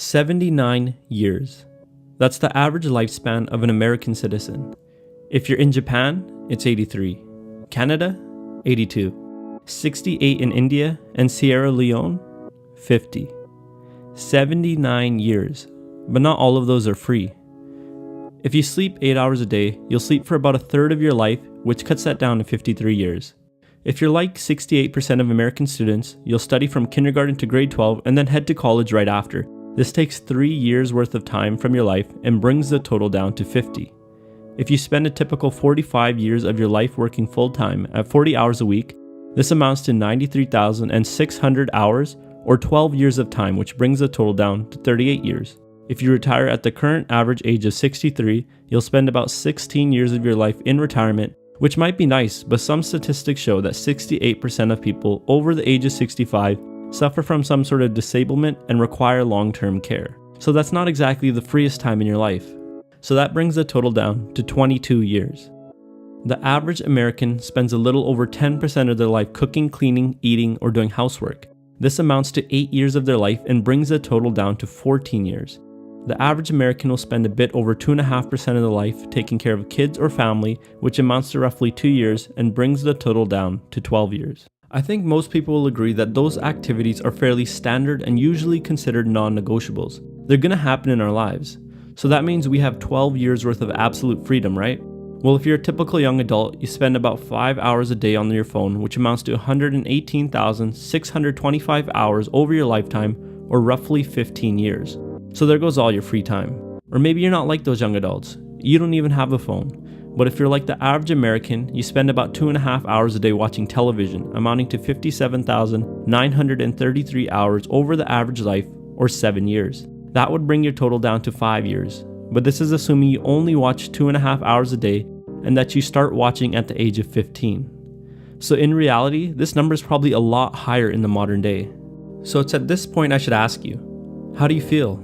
79 years. That's the average lifespan of an American citizen. If you're in Japan, it's 83. Canada, 82. 68 in India and Sierra Leone, 50. 79 years, but not all of those are free. If you sleep 8 hours a day, you'll sleep for about a third of your life, which cuts that down to 53 years. If you're like 68% of American students, you'll study from kindergarten to grade 12 and then head to college right after. This takes 3 years worth of time from your life and brings the total down to 50. If you spend a typical 45 years of your life working full-time at 40 hours a week, this amounts to 93,600 hours or 12 years of time, which brings the total down to 38 years. If you retire at the current average age of 63, you'll spend about 16 years of your life in retirement, which might be nice, but some statistics show that 68% of people over the age of 65 suffer from some sort of disablement and require long-term care. So that's not exactly the freest time in your life. So that brings the total down to 22 years. The average American spends a little over 10% of their life cooking, cleaning, eating, or doing housework. This amounts to 8 years of their life and brings the total down to 14 years. The average American will spend a bit over 2.5% of their life taking care of kids or family, which amounts to roughly 2 years and brings the total down to 12 years. I think most people will agree that those activities are fairly standard and usually considered non-negotiables. They're gonna happen in our lives. So that means we have 12 years worth of absolute freedom, right? Well, if you're a typical young adult, you spend about 5 hours a day on your phone, which amounts to 118,625 hours over your lifetime, or roughly 15 years. So there goes all your free time. Or maybe you're not like those young adults. You don't even have a phone. But if you're like the average American, you spend about 2.5 hours a day watching television, amounting to 57,933 hours over the average life, or 7 years. That would bring your total down to 5 years. But this is assuming you only watch 2.5 hours a day and that you start watching at the age of 15. So in reality, this number is probably a lot higher in the modern day. So it's at this point I should ask you, how do you feel?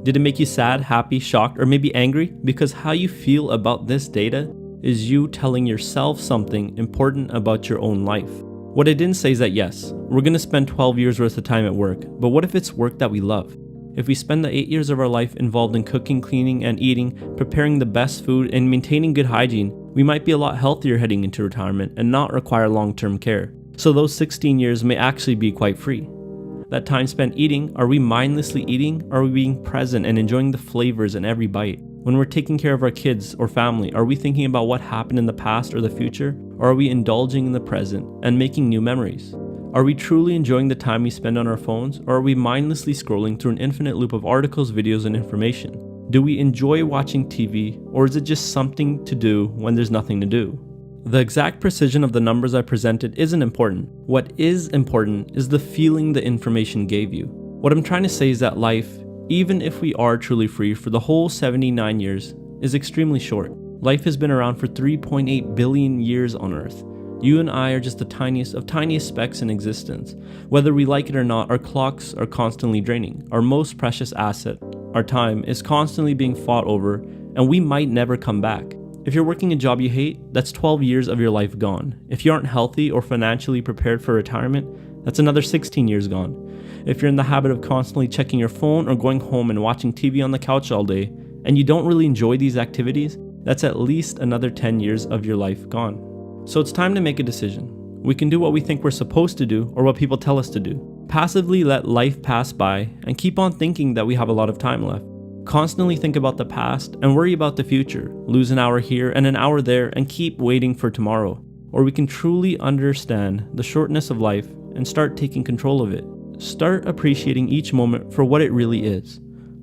Did it make you sad, happy, shocked, or maybe angry? Because how you feel about this data is you telling yourself something important about your own life. What I didn't say is that yes, we're going to spend 12 years worth of time at work, but what if it's work that we love? If we spend the 8 years of our life involved in cooking, cleaning, and eating, preparing the best food, and maintaining good hygiene, we might be a lot healthier heading into retirement and not require long-term care. So those 16 years may actually be quite free. That time spent eating, are we mindlessly eating? Or are we being present and enjoying the flavors in every bite? When we're taking care of our kids or family, are we thinking about what happened in the past or the future? Or are we indulging in the present and making new memories? Are we truly enjoying the time we spend on our phones? Or are we mindlessly scrolling through an infinite loop of articles, videos, and information? Do we enjoy watching TV? Or is it just something to do when there's nothing to do? The exact precision of the numbers I presented isn't important. What is important is the feeling the information gave you. What I'm trying to say is that life, even if we are truly free for the whole 79 years, is extremely short. Life has been around for 3.8 billion years on Earth. You and I are just the tiniest of tiniest specks in existence. Whether we like it or not, our clocks are constantly draining. Our most precious asset, our time, is constantly being fought over, and we might never come back. If you're working a job you hate, that's 12 years of your life gone. If you aren't healthy or financially prepared for retirement, that's another 16 years gone. If you're in the habit of constantly checking your phone or going home and watching TV on the couch all day, and you don't really enjoy these activities, that's at least another 10 years of your life gone. So it's time to make a decision. We can do what we think we're supposed to do or what people tell us to do. Passively let life pass by and keep on thinking that we have a lot of time left. Constantly think about the past and worry about the future. Lose an hour here and an hour there and keep waiting for tomorrow. Or we can truly understand the shortness of life and start taking control of it. Start appreciating each moment for what it really is.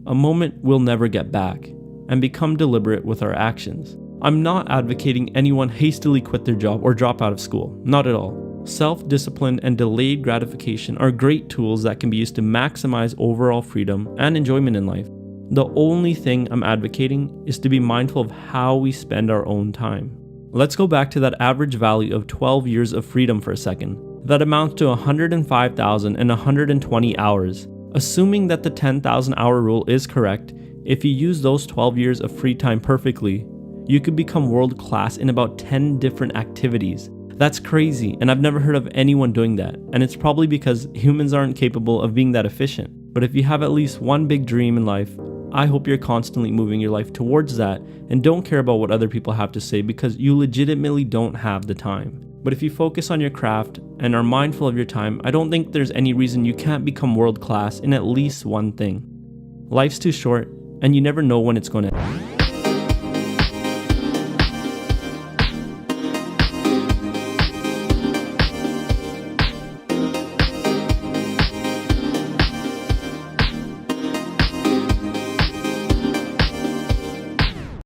A moment we'll never get back. And become deliberate with our actions. I'm not advocating anyone hastily quit their job or drop out of school. Not at all. Self-discipline and delayed gratification are great tools that can be used to maximize overall freedom and enjoyment in life. The only thing I'm advocating is to be mindful of how we spend our own time. Let's go back to that average value of 12 years of freedom for a second. That amounts to 105,120 hours. Assuming that the 10,000 hour rule is correct, if you use those 12 years of free time perfectly, you could become world class in about 10 different activities. That's crazy, and I've never heard of anyone doing that, and it's probably because humans aren't capable of being that efficient. But if you have at least one big dream in life, I hope you're constantly moving your life towards that and don't care about what other people have to say, because you legitimately don't have the time. But if you focus on your craft and are mindful of your time, I don't think there's any reason you can't become world class in at least one thing. Life's too short, and you never know when it's going to end.